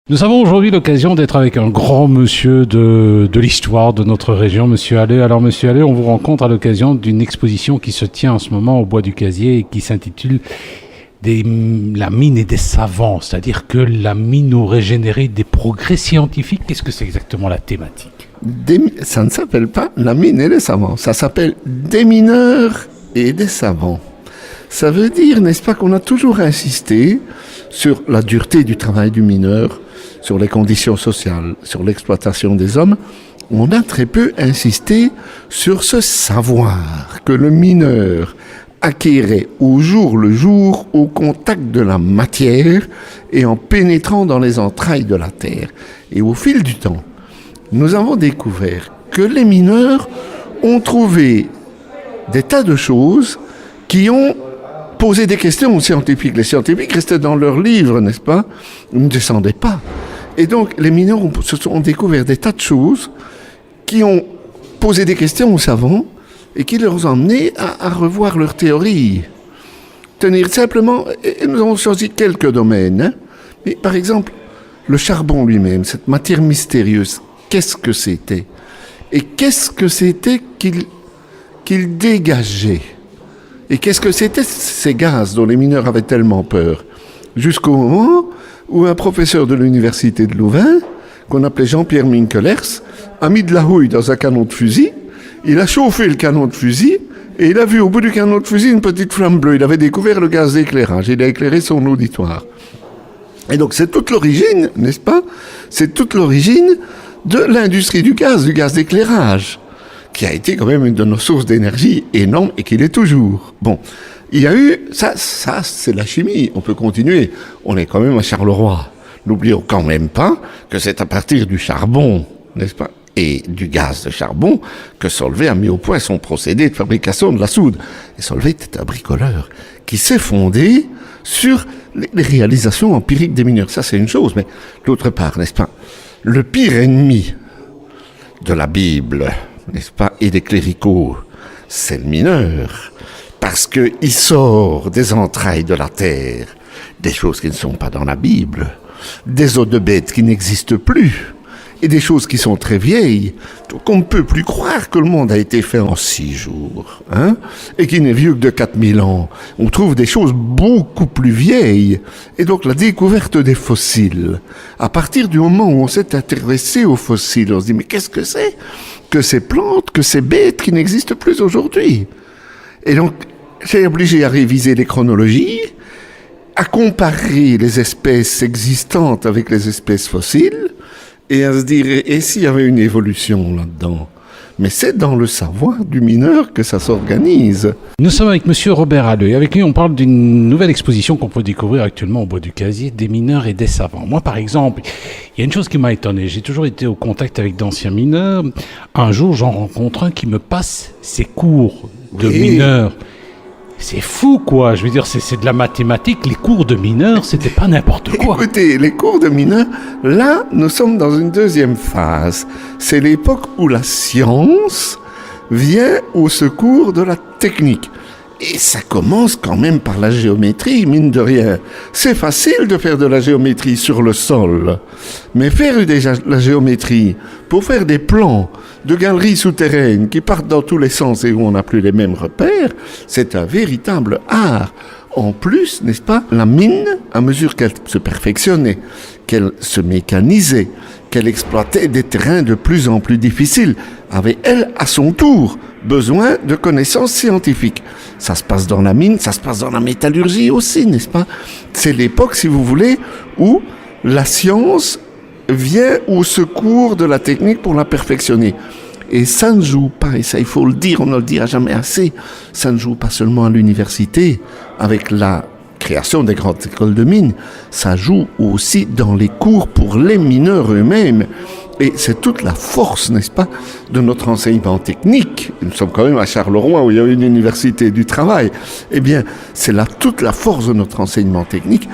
Nous avons aujourd'hui l'occasion d'être avec un grand monsieur de l'histoire de notre région, Monsieur Allais. Alors Monsieur Allais, on vous rencontre à l'occasion d'une exposition qui se tient en ce moment au Bois du Casier et qui s'intitule La mine et des savants, c'est-à-dire que la mine aurait généré des progrès scientifiques. Qu'est-ce que c'est exactement la thématique ? Ça ne s'appelle pas la mine et les savants, ça s'appelle des mineurs et des savants. Ça veut dire, n'est-ce pas, qu'on a toujours insisté sur la dureté du travail du mineur, sur les conditions sociales, sur l'exploitation des hommes. On a très peu insisté sur ce savoir que le mineur acquérait au jour le jour au contact de la matière et en pénétrant dans les entrailles de la terre. Et au fil du temps, nous avons découvert que les mineurs ont trouvé des tas de choses qui ont posé des questions aux scientifiques. Les scientifiques restaient dans leurs livres, n'est-ce pas ? Ils ne descendaient pas. Et donc, les mineurs ont découvert des tas de choses qui ont posé des questions aux savants et qui leur ont emmené à revoir leur théorie. Tenir simplement, et nous avons choisi quelques domaines. Hein, mais par exemple, le charbon lui-même, cette matière mystérieuse, qu'est-ce que c'était ? Et qu'est-ce que c'était qu'il dégageait ? Et qu'est-ce que c'était ces gaz dont les mineurs avaient tellement peur ? Jusqu'au moment où un professeur de l'université de Louvain, qu'on appelait Jean-Pierre Minkelers, a mis de la houille dans un canon de fusil, il a chauffé le canon de fusil, et il a vu au bout du canon de fusil une petite flamme bleue. Il avait découvert le gaz d'éclairage, il a éclairé son auditoire. Et donc c'est toute l'origine, n'est-ce pas ? C'est toute l'origine de l'industrie du gaz d'éclairage, qui a été quand même une de nos sources d'énergie énorme et qui l'est toujours. Bon, il y a eu, ça c'est la chimie, on peut continuer. On est quand même à Charleroi. N'oublions quand même pas que c'est à partir du charbon, n'est-ce pas, et du gaz de charbon que Solvay a mis au point son procédé de fabrication de la soude. Et Solvay était un bricoleur qui s'est fondé sur les réalisations empiriques des mineurs. Ça c'est une chose, mais d'autre part, n'est-ce pas, le pire ennemi de la Bible, n'est-ce pas, et des cléricaux, c'est le mineur. Parce qu'il sort des entrailles de la terre des choses qui ne sont pas dans la Bible, des os de bêtes qui n'existent plus, et des choses qui sont très vieilles. Donc on ne peut plus croire que le monde a été fait en 6 jours, hein, et qu'il n'est vieux que de 4000 ans. On trouve des choses beaucoup plus vieilles. Et donc la découverte des fossiles, à partir du moment où on s'est intéressé aux fossiles, on se dit mais qu'est-ce que c'est que ces plantes, que ces bêtes qui n'existent plus aujourd'hui ? Et donc j'ai obligé à réviser les chronologies, à comparer les espèces existantes avec les espèces fossiles, et à se dire, et s'il y avait une évolution là-dedans ? Mais c'est dans le savoir du mineur que ça s'organise. Nous sommes avec Monsieur Robert Allais. Avec lui, on parle d'une nouvelle exposition qu'on peut découvrir actuellement au Bois du Casier, des mineurs et des savants. Moi, par exemple, il y a une chose qui m'a étonné. J'ai toujours été au contact avec d'anciens mineurs. Un jour, j'en rencontre un qui me passe ses cours de mineurs. C'est fou, quoi. Je veux dire, c'est de la mathématique. Les cours de mineurs, c'était pas n'importe quoi. Écoutez, les cours de mineurs, là, nous sommes dans une deuxième phase. C'est l'époque où la science vient au secours de la technique. Et ça commence quand même par la géométrie, mine de rien. C'est facile de faire de la géométrie sur le sol. Mais faire déjà la géométrie pour faire des plans de galeries souterraines qui partent dans tous les sens et où on n'a plus les mêmes repères, c'est un véritable art. En plus, n'est-ce pas, la mine, à mesure qu'elle se perfectionnait, qu'elle se mécanisait, qu'elle exploitait des terrains de plus en plus difficiles, avait, elle, à son tour, besoin de connaissances scientifiques. Ça se passe dans la mine, ça se passe dans la métallurgie aussi, n'est-ce pas ? C'est l'époque, si vous voulez, où la science vient au secours de la technique pour la perfectionner. Et ça ne joue pas, et ça il faut le dire, on ne le dira jamais assez, ça ne joue pas seulement à l'université, avec la création des grandes écoles de mines, ça joue aussi dans les cours pour les mineurs eux-mêmes. Et c'est toute la force, n'est-ce pas, de notre enseignement technique. Nous sommes quand même à Charleroi, où il y a une université du travail. Eh bien, c'est là toute la force de notre enseignement technique,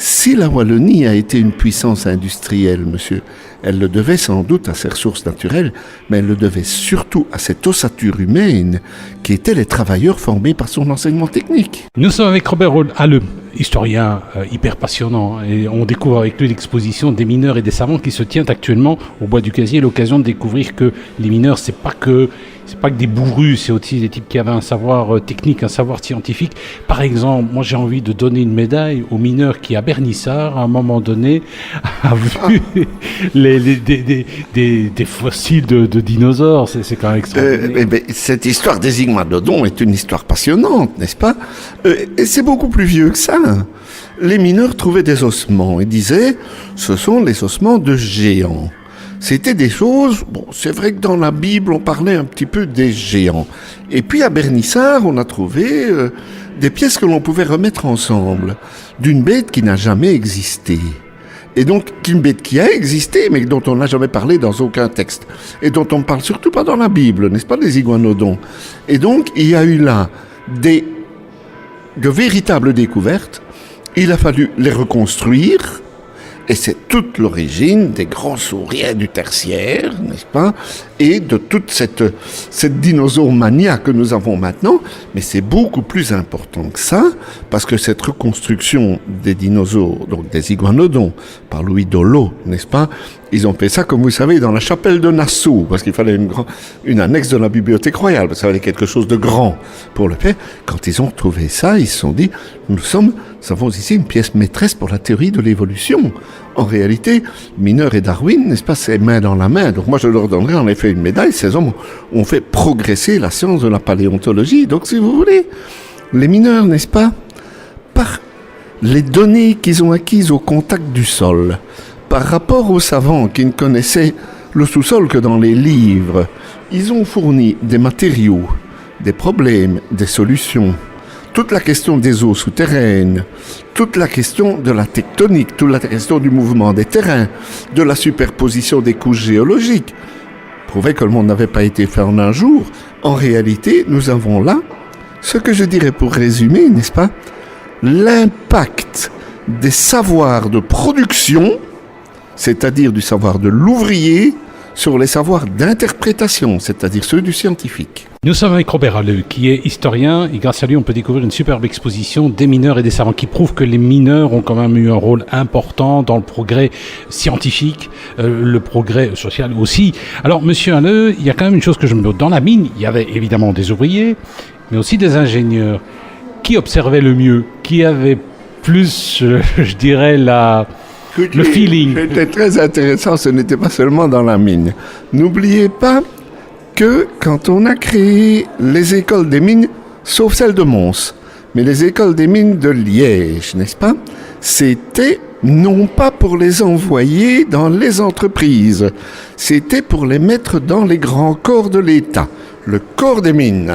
Si la Wallonie a été une puissance industrielle, monsieur, elle le devait sans doute à ses ressources naturelles, mais elle le devait surtout à cette ossature humaine qui étaient les travailleurs formés par son enseignement technique. Nous sommes avec Robert Halleux, historien hyper passionnant, et on découvre avec lui l'exposition des mineurs et des savants qui se tient actuellement au Bois du Casier, l'occasion de découvrir que les mineurs, c'est pas que des bourrus, c'est aussi des types qui avaient un savoir technique, un savoir scientifique. Par exemple, moi j'ai envie de donner une médaille aux mineurs qui, à Bernissart, à un moment donné, a vu des fossiles de dinosaures. C'est quand même extraordinaire. Cette histoire des Iguanodons est une histoire passionnante, n'est-ce pas? Et c'est beaucoup plus vieux que ça. Les mineurs trouvaient des ossements et disaient « ce sont les ossements de géants ». C'était des choses, bon, c'est vrai que dans la Bible, on parlait un petit peu des géants. Et puis à Bernissart, on a trouvé des pièces que l'on pouvait remettre ensemble, d'une bête qui n'a jamais existé. Et donc, une bête qui a existé, mais dont on n'a jamais parlé dans aucun texte. Et dont on ne parle surtout pas dans la Bible, n'est-ce pas, les iguanodons. Et donc, il y a eu là de véritables découvertes. Il a fallu les reconstruire. Et c'est toute l'origine des grands sauriens du tertiaire, n'est-ce pas? Et de toute cette dinosaure-mania que nous avons maintenant. Mais c'est beaucoup plus important que ça, parce que cette reconstruction des dinosaures, donc des iguanodons, par Louis Dollo, n'est-ce pas? Ils ont fait ça, comme vous savez, dans la chapelle de Nassau, parce qu'il fallait une annexe de la bibliothèque royale, parce qu'il fallait quelque chose de grand pour le faire. Quand ils ont trouvé ça, ils se sont dit, nous avons ici une pièce maîtresse pour la théorie de l'évolution. En réalité, Mineur et Darwin, n'est-ce pas, c'est main dans la main. Donc moi, je leur donnerai en effet une médaille. Ces hommes ont fait progresser la science de la paléontologie. Donc, si vous voulez, les mineurs, n'est-ce pas, par les données qu'ils ont acquises au contact du sol, par rapport aux savants qui ne connaissaient le sous-sol que dans les livres, ils ont fourni des matériaux, des problèmes, des solutions. Toute la question des eaux souterraines, toute la question de la tectonique, toute la question du mouvement des terrains, de la superposition des couches géologiques, prouvait que le monde n'avait pas été fait en un jour. En réalité, nous avons là ce que je dirais pour résumer, n'est-ce pas, l'impact des savoirs de production, c'est-à-dire du savoir de l'ouvrier, sur les savoirs d'interprétation, c'est-à-dire ceux du scientifique. Nous sommes avec Robert Halleux, qui est historien, et grâce à lui, on peut découvrir une superbe exposition des mineurs et des savants, qui prouve que les mineurs ont quand même eu un rôle important dans le progrès scientifique, le progrès social aussi. Alors, monsieur Halleux, il y a quand même une chose que je me demande. Dans la mine, il y avait évidemment des ouvriers, mais aussi des ingénieurs. Qui observait le mieux? Qui avait plus, je dirais, le feeling? C'était très intéressant, ce n'était pas seulement dans la mine. N'oubliez pas que quand on a créé les écoles des mines, sauf celle de Mons, mais les écoles des mines de Liège, n'est-ce pas, c'était non pas pour les envoyer dans les entreprises, c'était pour les mettre dans les grands corps de l'État, le corps des mines,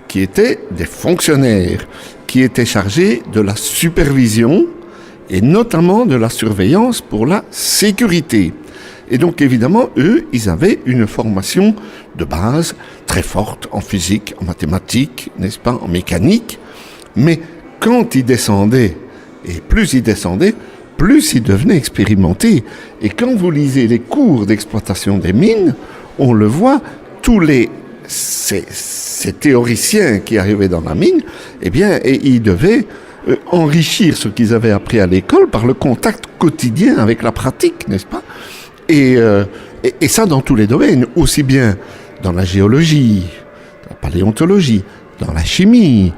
qui étaient des fonctionnaires, qui étaient chargés de la supervision, et notamment de la surveillance pour la sécurité. Et donc évidemment, eux, ils avaient une formation de base très forte en physique, en mathématiques, n'est-ce pas, en mécanique. Mais quand ils descendaient, et plus ils descendaient, plus ils devenaient expérimentés. Et quand vous lisez les cours d'exploitation des mines, on le voit, tous ces théoriciens qui arrivaient dans la mine, eh bien, et ils devaient enrichir ce qu'ils avaient appris à l'école par le contact quotidien avec la pratique, n'est-ce pas? Et ça dans tous les domaines, aussi bien dans la géologie, la paléontologie, dans la chimie,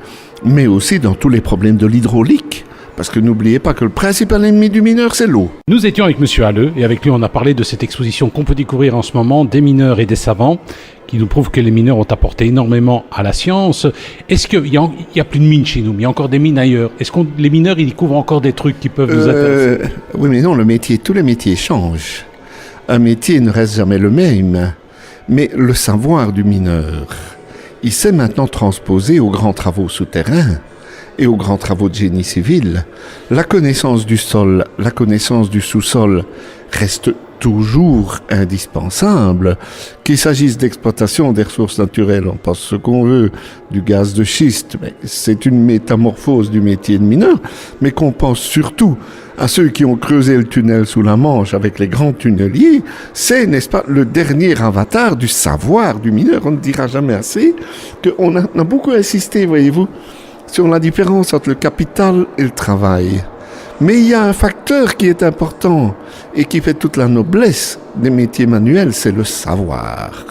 mais aussi dans tous les problèmes de l'hydraulique. Parce que n'oubliez pas que le principal ennemi du mineur, c'est l'eau. Nous étions avec monsieur Halleux, et avec lui on a parlé de cette exposition qu'on peut découvrir en ce moment, des mineurs et des savants, qui nous prouve que les mineurs ont apporté énormément à la science. Est-ce qu'il y a plus de mines chez nous, mais il y a encore des mines ailleurs? Est-ce que les mineurs, ils découvrent encore des trucs qui peuvent nous intéresser? Oui, mais non, tous les métiers changent. Un métier ne reste jamais le même. Mais le savoir du mineur, il s'est maintenant transposé aux grands travaux souterrains et aux grands travaux de génie civil. La connaissance du sol, la connaissance du sous-sol reste toujours indispensable. Qu'il s'agisse d'exploitation des ressources naturelles, on pense ce qu'on veut, du gaz de schiste, mais c'est une métamorphose du métier de mineur, mais qu'on pense surtout à ceux qui ont creusé le tunnel sous la Manche avec les grands tunneliers, c'est, n'est-ce pas, le dernier avatar du savoir du mineur. On ne dira jamais assez qu'on a beaucoup insisté, voyez-vous, sur la différence entre le capital et le travail. Mais il y a un facteur qui est important et qui fait toute la noblesse des métiers manuels, c'est le savoir.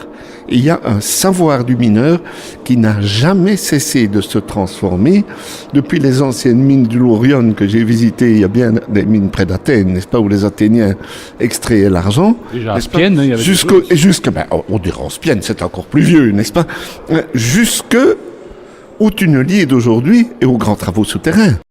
Il y a un savoir du mineur qui n'a jamais cessé de se transformer depuis les anciennes mines du Laurion que j'ai visitées. Il y a bien des mines près d'Athènes, n'est-ce pas, où les Athéniens extrayaient l'argent. Déjà à Spienne, il y avait on dirait en Spienne, c'est encore plus vieux, n'est-ce pas, jusque au tunnelier d'aujourd'hui et aux grands travaux souterrains.